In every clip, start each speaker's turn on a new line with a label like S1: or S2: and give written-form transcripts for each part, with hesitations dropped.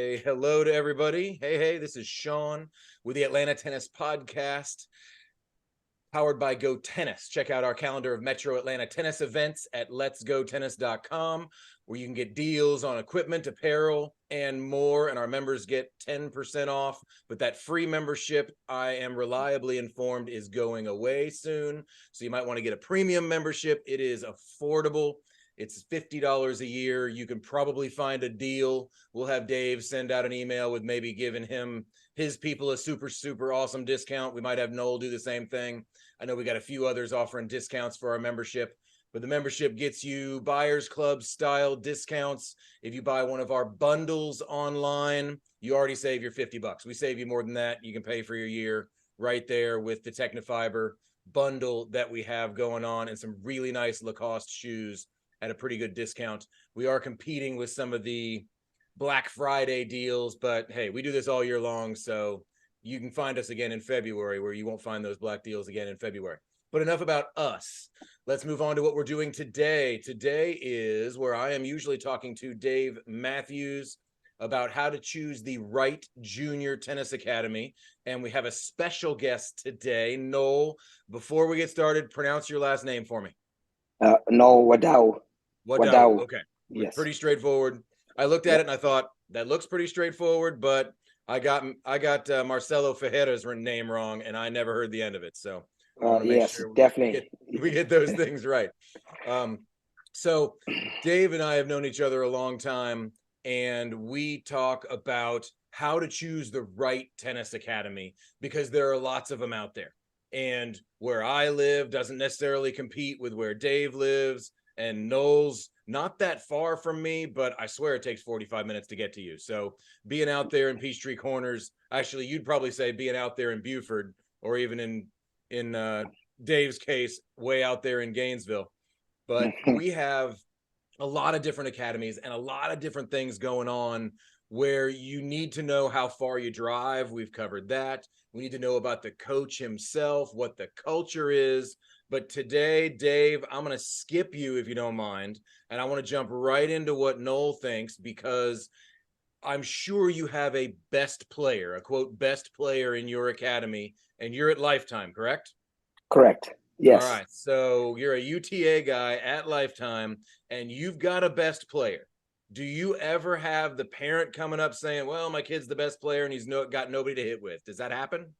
S1: Hey, hello to everybody. Hey, this is Shaun with the Atlanta Tennis Podcast, powered by GoTennis. Check out our calendar of Metro Atlanta tennis events at letsgotennis.com, where you can get deals on equipment, apparel, and more. And our members get 10% off. But that free membership, I am reliably informed, is going away soon. So you might want to get a premium membership. It is affordable. It's $50 a year. You can probably find a deal. We'll have Dave send out an email with maybe giving his people a super awesome discount. We might have Noel do the same thing. I know we got a few others offering discounts for our membership, but the membership gets you Buyers Club style discounts. If you buy one of our bundles online, you already save your $50. We save you more than that. You can pay for your year right there with the Technifiber bundle that we have going on, and some really nice Lacoste shoes at a pretty good discount. We are competing with some of the Black Friday deals, but hey, we do this all year long, so you can find us again in February, where you won't find those black deals again in February. But enough about us. Let's move on to what we're doing today. Today is where I am usually talking to Dave Matthews about how to choose the right junior tennis academy. And we have a special guest today, Noel. Before we get started, pronounce your last name for me.
S2: No, Wadawu.
S1: Wadawu. Okay.
S2: Yes.
S1: Pretty straightforward. I looked at it and I thought that looks pretty straightforward, but I got Marcelo Ferreira's name wrong, and I never heard the end of it. So I want to make sure
S2: definitely
S1: we get those things right. So Dave and I have known each other a long time, and we talk about how to choose the right tennis academy, because there are lots of them out there. And where I live doesn't necessarily compete with where Dave lives, and Noel's not that far from me, but I swear it takes 45 minutes to get to you. So being out there in Peachtree Corners, actually, you'd probably say being out there in Buford, or even in Dave's case, way out there in Gainesville. But we have a lot of different academies and a lot of different things going on where you need to know how far you drive. We've covered that. We need to know about the coach himself, what the culture is. But today, Dave, I'm going to skip you if you don't mind. And I want to jump right into what Noel thinks, because I'm sure you have a best player, a quote, best player in your academy, and you're at Lifetime, correct?
S2: Correct. Yes.
S1: All right. So you're a UTA guy at Lifetime, and you've got a best player. Do you ever have the parent coming up saying, well, my kid's the best player and he's got nobody to hit with? Does that happen?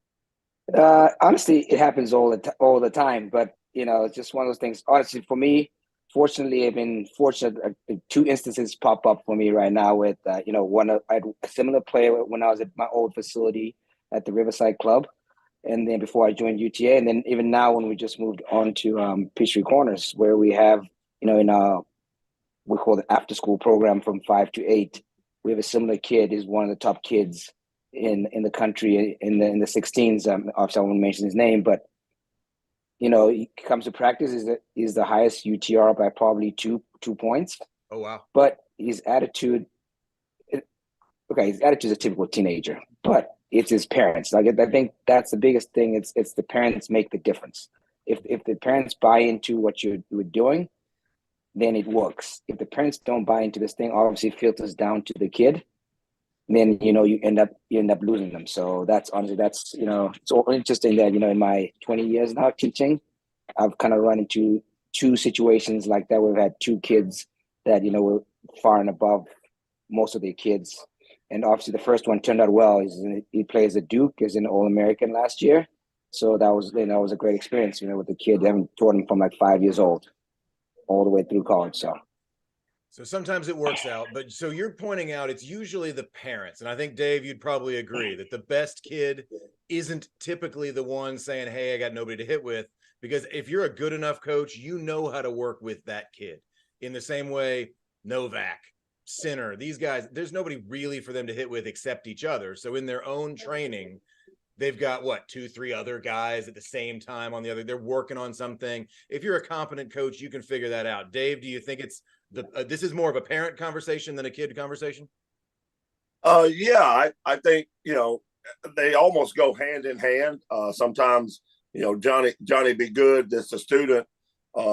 S2: Honestly, it happens all the time, but it's just one of those things. Honestly, for me, fortunately, I've been fortunate. Two instances pop up for me right now with, I had a similar player when I was at my old facility at the Riverside Club, and then before I joined UTA, and then even now when we just moved on to Peachtree Corners, where we have, we call the after school program from 5 to 8. We have a similar kid. He's one of the top kids in the country in the 16s. Obviously, I won't mention his name, but he comes to practice. Is the highest UTR by probably two points.
S1: Oh wow!
S2: But his attitude, his attitude is a typical teenager, but it's his parents. Like, I think that's the biggest thing. It's the parents make the difference. If the parents buy into what you're doing, then it works. If the parents don't buy into this thing, obviously it filters down to the kid. Then you end up losing them. So that's it's all interesting that in my 20 years now teaching, I've kind of run into two situations like that. We've had two kids that were far and above most of their kids, and obviously the first one turned out well. He plays at Duke, is an All-American last year, so that was a great experience. With the kid. I haven't taught him from like 5 years old all the way through college.
S1: So sometimes it works out, but so you're pointing out it's usually the parents. And I think, Dave, you'd probably agree that the best kid isn't typically the one saying, hey, I got nobody to hit with, because if you're a good enough coach, you know how to work with that kid. In the same way, Novak, Sinner, these guys, there's nobody really for them to hit with except each other. So in their own training, they've got 2-3 other guys at the same time on the other. They're working on something. If you're a competent coach, you can figure that out. Dave, do you think it's this is more of a parent conversation than a kid conversation?
S3: Yeah, I think, they almost go hand in hand. Sometimes, Johnny be good. That's a student. He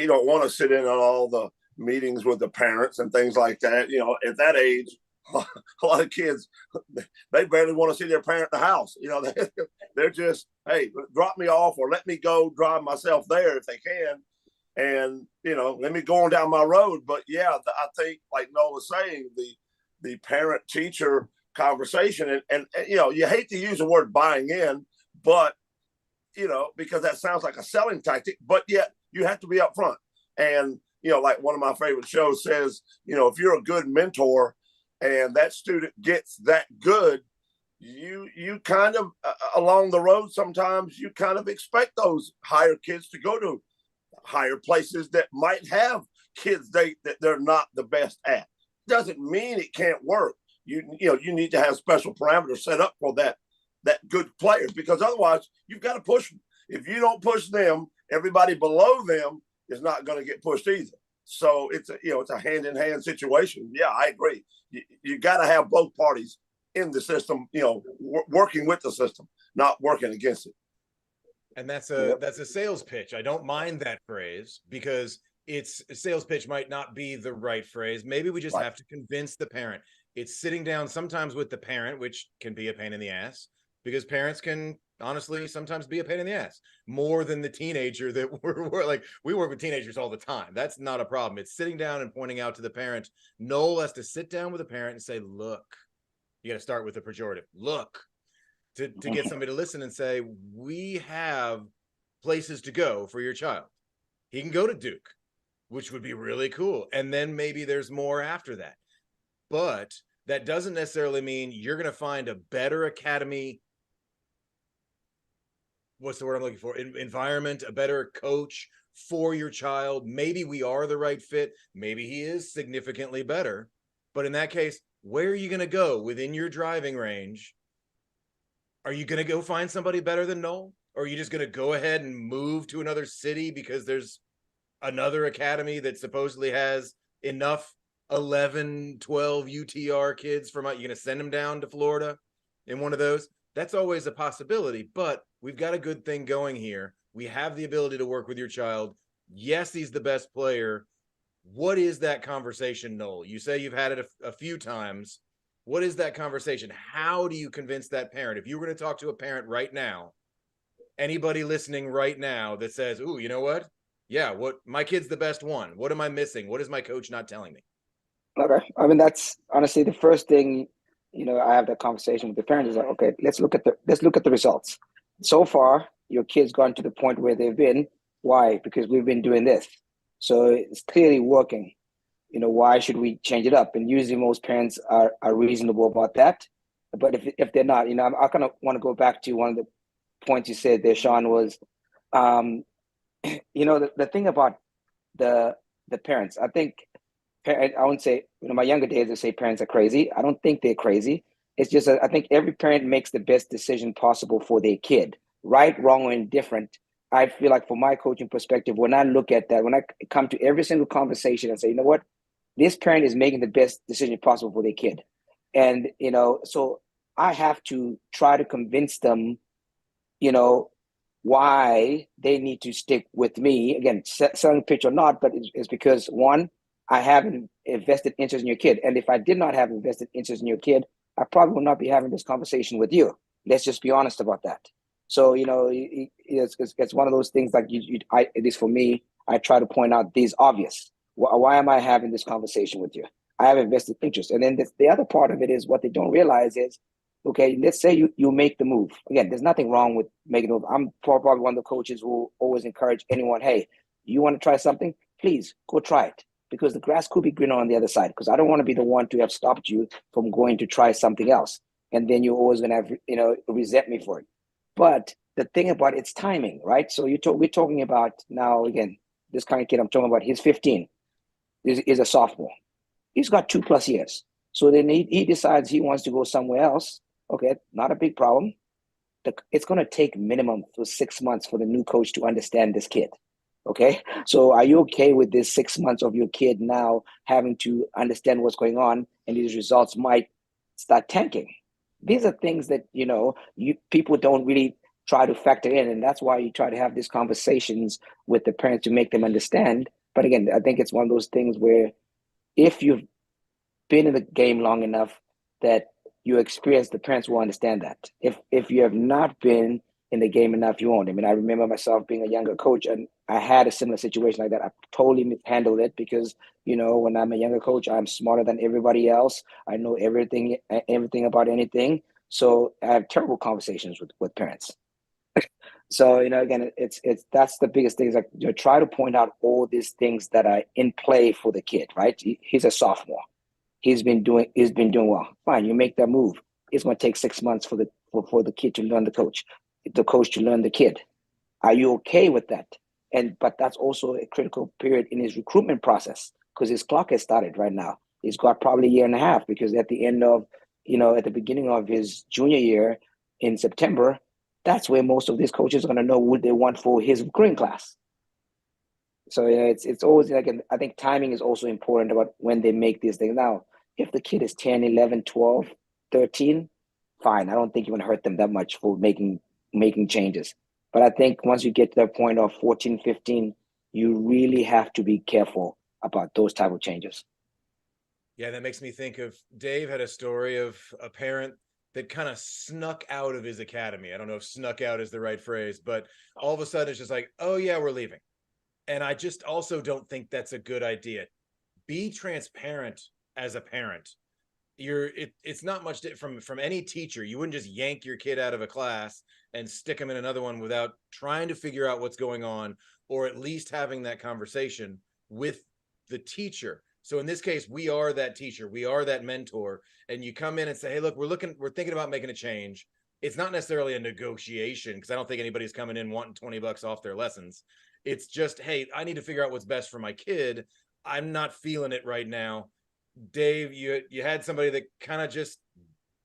S3: don't want to sit in on all meetings with the parents and things like that. You know, at that age, a lot of kids, they barely want to see their parent in the house. You know, they're just, hey, drop me off or let me go drive myself there if they can. And, you know, let me go on down my road. But yeah, I think like Noel was saying, the parent teacher conversation and, you know, you hate to use the word buying in, but, you know, because that sounds like a selling tactic, but yet you have to be upfront. And, you know, like one of my favorite shows says, you know, if you're a good mentor and that student gets that good, you kind of along the road, sometimes you kind of expect those higher kids to go to higher places that might have kids that they're not the best at. Doesn't mean it can't work. You know, you need to have special parameters set up for that good player, because otherwise you've got to push them. If you don't push them, everybody below them is not going to get pushed either. So it's a hand-in-hand situation. Yeah, I agree. You got to have both parties in the system, you know, working with the system, not working against it.
S1: And that's a sales pitch. I don't mind that phrase, because it's a sales pitch might not be the right phrase. Maybe we just have to convince the parent. It's sitting down sometimes with the parent, which can be a pain in the ass, because parents can honestly sometimes be a pain in the ass more than the teenager that we're like, we work with teenagers all the time. That's not a problem. It's sitting down and pointing out to the parent. Noel has to sit down with the parent and say, look, you got to start with the pejorative. Look, to get somebody to listen and say, we have places to go for your child. He can go to Duke, which would be really cool. And then maybe there's more after that. But that doesn't necessarily mean you're going to find a better academy. What's the word I'm looking for? Environment, a better coach for your child. Maybe we are the right fit. Maybe he is significantly better. But in that case, where are you going to go within your driving range? Are you going to go find somebody better than Noel? Or are you just going to go ahead and move to another city because there's another academy that supposedly has enough 11, 12 UTR kids from, you're going to send them down to Florida in one of those? That's always a possibility, but we've got a good thing going here. We have the ability to work with your child. Yes, he's the best player. What is that conversation, Noel? You say you've had it a few times. What is that conversation? How do you convince that parent? If you were going to talk to a parent right now, anybody listening right now that says, ooh, you know what? Yeah, what, my kid's the best one. What am I missing? What is my coach not telling me?
S2: Okay. I mean, that's honestly the first thing, you know, I have that conversation with the parents is like, okay, let's look at the results. So far, your kid's gone to the point where they've been. Why? Because we've been doing this. So it's clearly working. You know, why should we change it up? And usually most parents are reasonable about that. But if they're not, you know, I kind of want to go back to one of the points you said there, Shaun, was, you know, the thing about the parents, I think, I wouldn't say, you know, my younger days, they say parents are crazy. I don't think they're crazy. It's just, I think every parent makes the best decision possible for their kid, right, wrong, or indifferent. I feel like from my coaching perspective, when I look at that, when I come to every single conversation and say, you know what, this parent is making the best decision possible for their kid. And, you know, so I have to try to convince them, you know, why they need to stick with me. Again, selling pitch or not, but it's because, one, I haven't invested interest in your kid. And if I did not have invested interest in your kid, I probably would not be having this conversation with you. Let's just be honest about that. So, you know, it's one of those things like at least for me, I try to point out these obvious. Why am I having this conversation with you? I have invested interest. And then the other part of it is what they don't realize is, okay, let's say you make the move. Again, there's nothing wrong with making a move. I'm probably one of the coaches who always encourage anyone, hey, you want to try something? Please go try it. Because the grass could be greener on the other side. Because I don't want to be the one to have stopped you from going to try something else. And then you're always going to have, you know, resent me for it. But the thing about it's timing, right? So we're talking about now, again, this kind of kid I'm talking about, he's 15. He's a sophomore. He's got 2+ years. So then he decides he wants to go somewhere else. Okay, not a big problem. It's going to take minimum for 6 months for the new coach to understand this kid. Okay, so are you okay with this 6 months of your kid now having to understand what's going on, and these results might start tanking? These are things that, you know, people don't really try to factor in, and that's why you try to have these conversations with the parents to make them understand But again, I think it's one of those things where if you've been in the game long enough that you experience, the parents will understand that. If you have not been in the game enough, you won't. I mean, I remember myself being a younger coach, and I had a similar situation like that. I totally mishandled it because, when I'm a younger coach, I'm smarter than everybody else. I know everything about anything. So I have terrible conversations with parents. So, again, it's that's the biggest thing is like try to point out all these things that are in play for the kid, right? He's a sophomore. He's been doing well. Fine, you make that move. It's going to take 6 months for the kid to learn the coach to learn the kid. Are you okay with that? But that's also a critical period in his recruitment process because his clock has started right now. He's got probably a year and a half because at the end of, at the beginning of his junior year in September, that's where most of these coaches are going to know what they want for his recruiting class. So it's always like, I think timing is also important about when they make these things. Now, if the kid is 10, 11, 12, 13, fine. I don't think you're going to hurt them that much for making changes. But I think once you get to that point of 14, 15, you really have to be careful about those type of changes.
S1: Yeah, that makes me think of Dave had a story of a parent that kind of snuck out of his academy. I don't know if snuck out is the right phrase, but all of a sudden it's just like, oh yeah, we're leaving. And I just also don't think that's a good idea. Be transparent as a parent. It's not much from any teacher. You wouldn't just yank your kid out of a class and stick them in another one without trying to figure out what's going on, or at least having that conversation with the teacher. So in this case, we are that teacher, we are that mentor, and you come in and say, hey, look, we're thinking about making a change. It's not necessarily a negotiation because I don't think anybody's coming in wanting $20 off their lessons. It's just, hey, I need to figure out what's best for my kid. I'm not feeling it right now. Dave, you had somebody that kind of just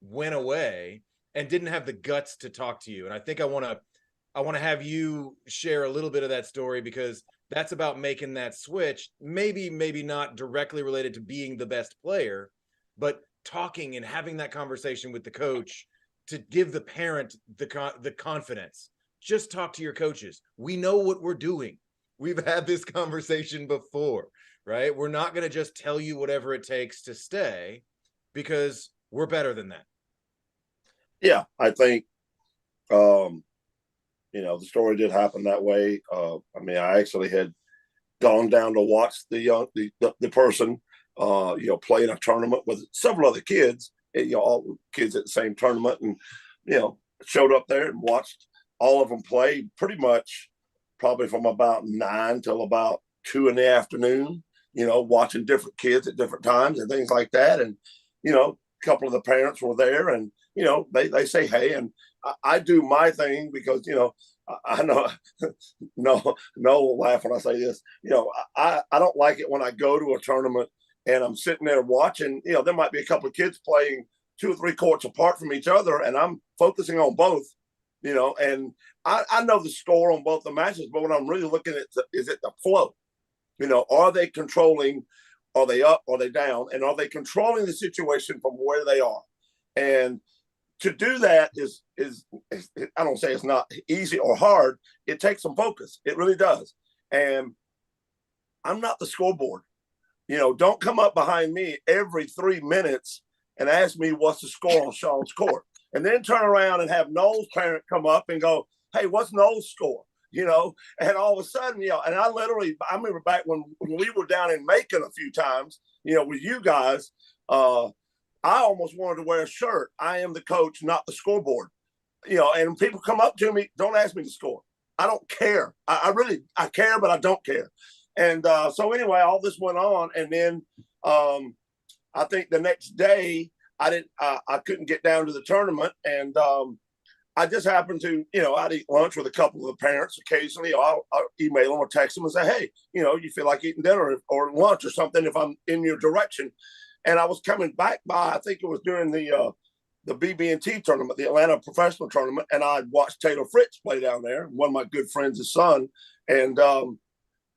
S1: went away and didn't have the guts to talk to you. And I think I want to have you share a little bit of that story because that's about making that switch. Maybe not directly related to being the best player, but talking and having that conversation with the coach to give the parent the confidence. Just talk to your coaches. We know what we're doing. We've had this conversation before, right? We're not going to just tell you whatever it takes to stay because we're better than that.
S3: Yeah, I think, the story did happen that way. I actually had gone down to watch the person, play in a tournament with several other kids, all kids at the same tournament, and showed up there and watched all of them play pretty much probably from about 9 till about 2 in the afternoon, watching different kids at different times and things like that. And, a couple of the parents were there and, they say, hey, and I do my thing because, I know no will laugh when I say this, I don't like it when I go to a tournament and I'm sitting there watching, there might be a couple of kids playing 2 or 3 courts apart from each other and I'm focusing on both. And I know the score on both the matches, but what I'm really looking at is it the flow. Are they controlling? Are they up? Are they down? And are they controlling the situation from where they are? And to do that is I don't say it's not easy or hard. It takes some focus. It really does. And I'm not the scoreboard. Don't come up behind me every 3 minutes and ask me what's the score on Shaun's court. And then turn around and have Noel's parent come up and go, hey, what's Noel's score? And all of a sudden, and I remember back when we were down in Macon a few times, with you guys, I almost wanted to wear a shirt. I am the coach, not the scoreboard. And people come up to me, don't ask me to score. I don't care. I care, but I don't care. And so anyway, all this went on. And then I think the next day, I couldn't get down to the tournament, and I just happened to, I'd eat lunch with a couple of the parents occasionally. I'll email them or text them and say, hey, you feel like eating dinner or lunch or something if I'm in your direction. And I was coming back by, I think it was during the BB&T tournament, the Atlanta Professional Tournament, and I watched Taylor Fritz play down there, one of my good friends' son, and I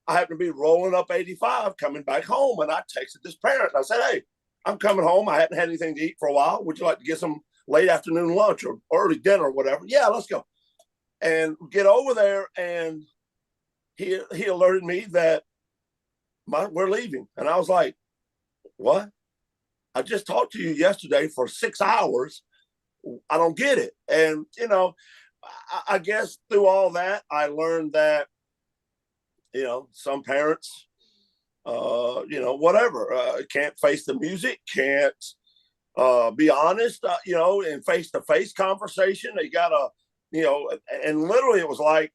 S3: happened to be rolling up 85 coming back home, and I texted this parent. And I said, hey, I'm coming home. I hadn't had anything to eat for a while. Would you like to get some late afternoon lunch or early dinner or whatever? Yeah, let's go. And get over there. And he alerted me that we're leaving. And I was like, what? I just talked to you yesterday for 6 hours. I don't get it. And, you know, I guess through all that, I learned that, you know, some parents, you know, whatever, can't face the music, can't be honest, you know, in face-to-face conversation. They got to, you know, and literally it was like,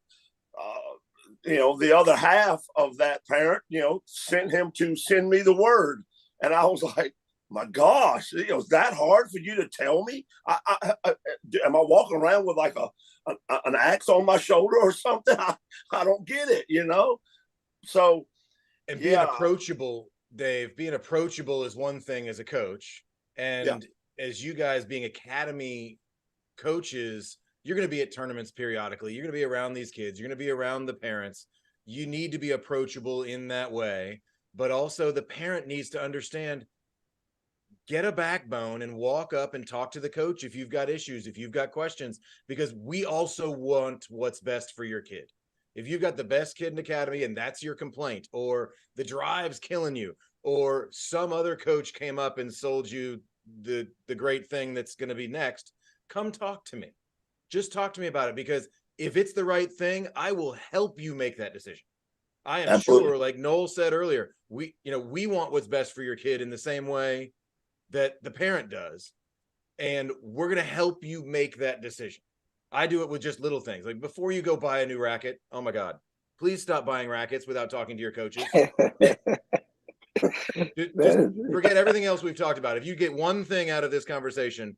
S3: you know, the other half of that parent, you know, sent him to send me the word. And I was like, my gosh, it was that hard for you to tell me? Am I walking around with like an axe on my shoulder or something? I don't get it, you know? So,
S1: and being approachable, Dave, being approachable is one thing as a coach. And as you guys being academy coaches, you're going to be at tournaments periodically. You're going to be around these kids. You're going to be around the parents. You need to be approachable in that way. But also the parent needs to understand, get a backbone and walk up and talk to the coach if you've got issues, if you've got questions, because we also want what's best for your kid. If you've got the best kid in academy and that's your complaint, or the drive's killing you, or some other coach came up and sold you the great thing that's going to be next, come talk to me. Just talk to me about it, because if it's the right thing, I will help you make that decision. I am sure, like Noel said earlier, we want what's best for your kid in the same way that the parent does, and we're going to help you make that decision. I do it with just little things. Like before you go buy a new racket, oh my God, please stop buying rackets without talking to your coaches. Just forget everything else we've talked about. If you get one thing out of this conversation,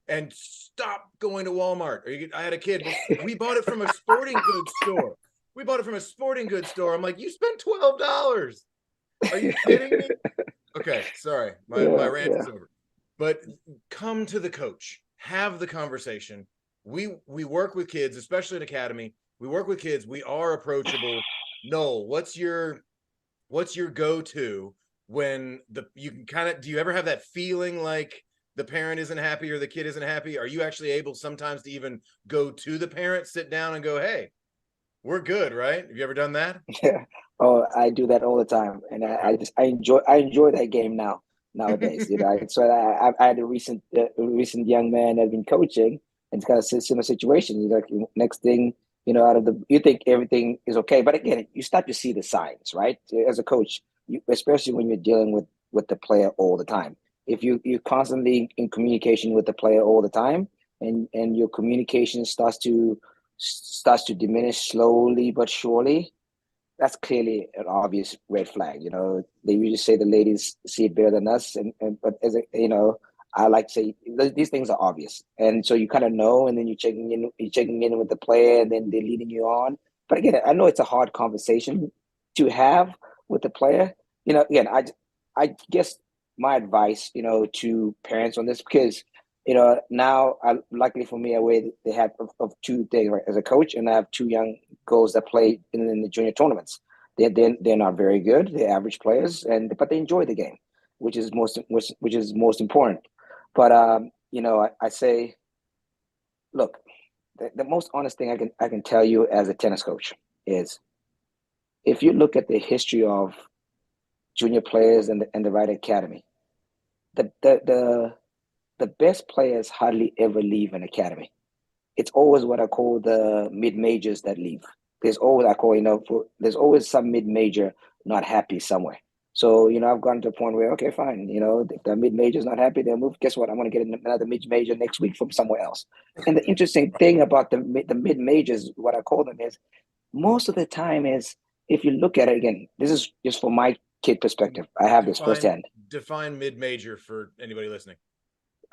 S1: and stop going to Walmart. I had a kid, we bought it from a sporting goods store. I'm like, you spent $12. Are you kidding me? Okay, sorry. My rant is over. But come to the coach, have the conversation. We work with kids, especially at academy. We work with kids. We are approachable. Noel, what's your go-to when you can kind of, do you ever have that feeling like the parent isn't happy or the kid isn't happy? Are you actually able sometimes to even go to the parent, sit down and go, hey, we're good, right? Have you ever done that?
S2: Yeah. Oh, I do that all the time. And I enjoy that game nowadays. You know, so I had a recent young man that's been coaching, and it's got a similar situation. You know, next thing, you know, you think everything is okay. But again, you start to see the signs, right? As a coach, especially when you're dealing with the player all the time. If you're constantly in communication with the player all the time, and your communication starts to diminish slowly but surely, that's clearly an obvious red flag. You know, they usually say the ladies see it better than us, but as a, you know, I like to say these things are obvious, and so you kind of know, and then you're checking in with the player, and then they're leading you on. But again, I know it's a hard conversation to have with the player. You know, again, I guess my advice, you know, to parents on this, because, you know, now luckily for me, they have of two things, right? As a coach, and I have two young girls that play in the junior tournaments. They're not very good. They're average players, but they enjoy the game, which is most important. But you know, I say, look, the most honest thing I can tell you as a tennis coach is, if you look at the history of junior players and the right academy, the best players hardly ever leave an academy. It's always what I call the mid-majors that leave. There's always, there's always some mid-major not happy somewhere. So, you know, I've gotten to a point where, okay, fine, you know, if the mid-major's not happy, they'll move. Guess what? I'm going to get another mid-major next week from somewhere else. And the interesting thing about the mid-majors, what I call them, is most of the time is, if you look at it again, this is just from my kid perspective. I have this firsthand.
S1: Define mid-major for anybody listening.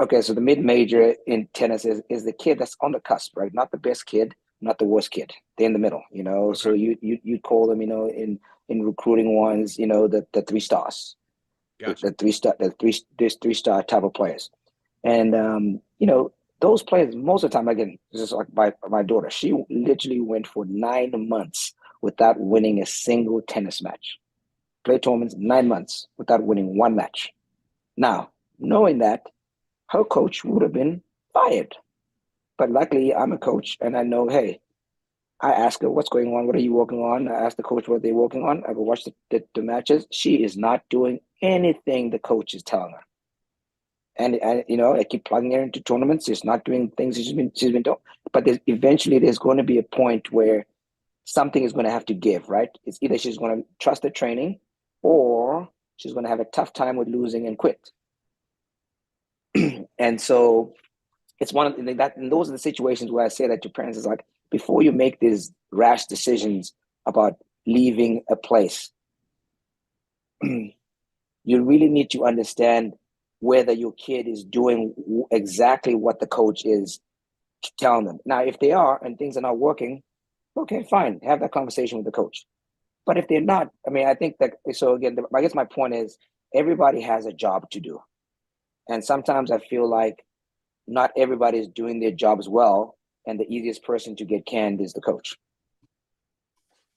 S2: Okay, so the mid-major in tennis is the kid that's on the cusp, right? Not the best kid, not the worst kid. They're in the middle, you know. Okay. So you call them, you know, in recruiting ones, you know, the 3 stars, gotcha. There's 3-star type of players, and you know, those players most of the time, again, this is like my daughter. She literally went for 9 months without winning a single tennis match. Played tournaments 9 months without winning one match. Now, knowing that, her coach would have been fired. But luckily, I'm a coach, and I know, hey, I ask her, what's going on? What are you working on? I ask the coach what they're working on. I go watch the matches. She is not doing anything the coach is telling her. And I keep plugging her into tournaments. She's not doing things she's been doing. But eventually there's going to be a point where something is going to have to give, right? It's either she's going to trust the training or she's going to have a tough time with losing and quit. And so it's one of that, and those are the situations where I say that to parents is like, before you make these rash decisions about leaving a place, you really need to understand whether your kid is doing exactly what the coach is telling them. Now, if they are and things are not working, okay, fine, have that conversation with the coach. But if they're not, I mean, I think that, so again, I guess my point is everybody has a job to do. And sometimes I feel like not everybody is doing their jobs well, and the easiest person to get canned is the coach.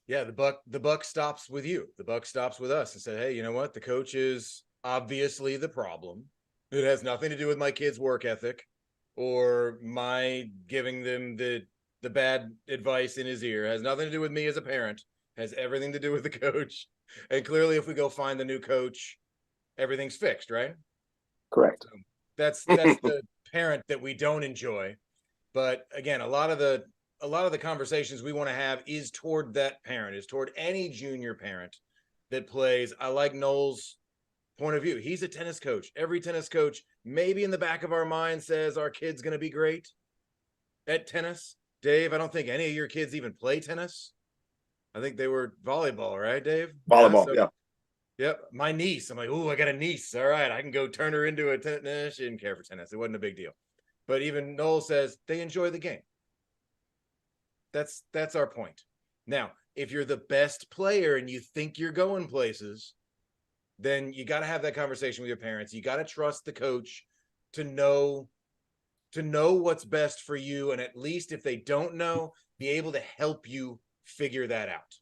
S1: Yeah, the buck stops with you. The buck stops with us and said, hey, you know what? The coach is obviously the problem. It has nothing to do with my kid's work ethic or my giving them the bad advice in his ear. It has nothing to do with me as a parent. It has everything to do with the coach. And clearly, if we go find the new coach, everything's fixed, right?
S2: Correct.
S1: So that's the parent that we don't enjoy. But again, a lot of the conversations we want to have is toward that parent, is toward any junior parent that plays. I like Noel's point of view. He's a tennis coach. Every tennis coach, maybe in the back of our mind, says our kid's going to be great at tennis. Dave, I don't think any of your kids even play tennis. I think they were volleyball, right, Dave?
S3: Volleyball, yeah.
S1: Yep. My niece, I'm like, oh, I got a niece. All right, I can go turn her into a tennis. Nah, she didn't care for tennis. It wasn't a big deal. But even Noel says they enjoy the game. That's our point. Now, if you're the best player and you think you're going places, then you got to have that conversation with your parents. You got to trust the coach to know what's best for you, and at least if they don't know, be able to help you figure that out.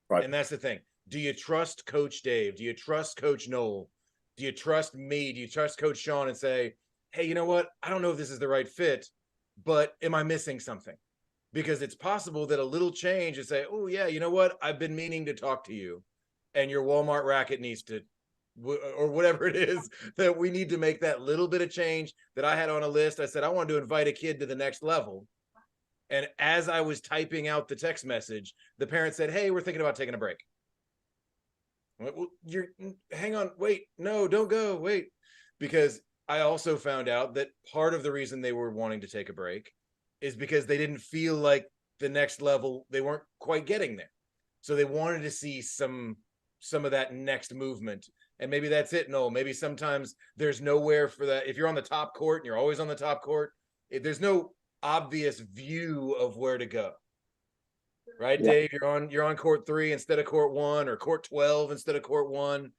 S1: Right. And that's the thing. Do you trust Coach Dave? Do you trust Coach Noel? Do you trust me? Do you trust Coach Shaun and say, hey, you know what? I don't know if this is the right fit, but am I missing something? Because it's possible that a little change is say, oh yeah, you know what? I've been meaning to talk to you, and your Walmart racket needs to, or whatever it is, that we need to make that little bit of change that I had on a list. I said, I wanted to invite a kid to the next level. And as I was typing out the text message, the parent said, hey, we're thinking about taking a break. Well, hang on, wait, no, don't go, wait. Because I also found out that part of the reason they were wanting to take a break is because they didn't feel like the next level, they weren't quite getting there. So they wanted to see some of that next movement. And maybe that's it, Noel. Maybe sometimes there's nowhere for that. If you're on the top court and you're always on the top court, there's no obvious view of where to go. Right, yeah. Dave, you're on court 3 instead of court 1, or court 12 instead of court 1.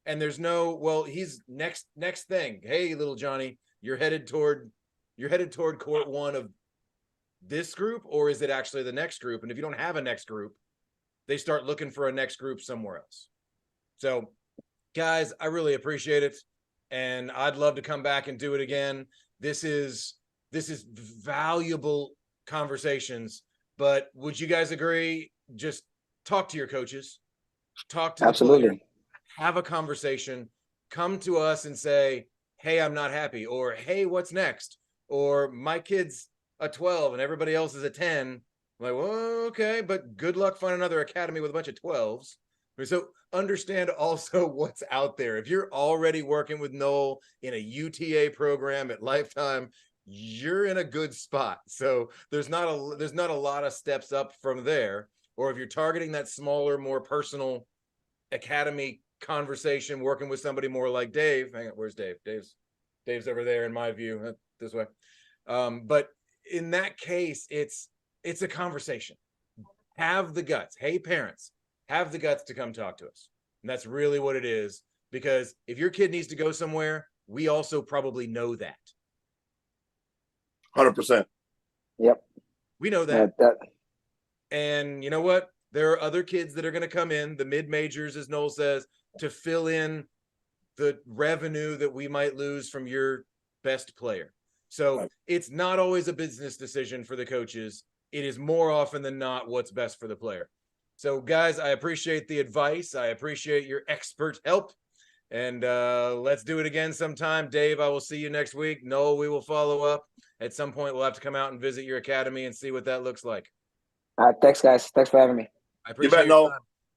S1: And there's no, well, he's next thing. Hey, little Johnny, you're headed toward court 1 of this group, or is it actually the next group? And if you don't have a next group, they start looking for a next group somewhere else. So guys, I really appreciate it. And I'd love to come back and do it again. This is valuable conversations, but would you guys agree? Just talk to your coaches, talk to the
S2: Absolutely
S1: player, have a conversation, come to us and say, hey, I'm not happy, or hey, what's next? Or my kid's a 12 and everybody else is a 10. I'm like, well, okay, but good luck finding another academy with a bunch of 12s. So understand also what's out there. If you're already working with Noel in a UTA program at Lifetime, you're in a good spot. So there's not a lot of steps up from there. Or if you're targeting that smaller, more personal academy conversation, working with somebody more like Dave. Hang on, where's Dave? Dave's over there in my view, this way. But in that case, it's a conversation. Have the guts. Hey, parents, have the guts to come talk to us. And that's really what it is. Because if your kid needs to go somewhere, we also probably know that.
S3: 100%.
S2: Yep.
S1: We know that. And you know what? There are other kids that are going to come in, the mid-majors, as Noel says, to fill in the revenue that we might lose from your best player. So It's not always a business decision for the coaches. it is more often than not what's best for the player. So, guys, I appreciate the advice. I appreciate your expert help. And let's do it again sometime. Dave, I will see you next week. Noel, we will follow up. At some point, we'll have to come out and visit your academy and see what that looks like.
S2: Thanks, guys. Thanks for having me.
S1: I appreciate
S3: your
S1: Noel.
S3: time.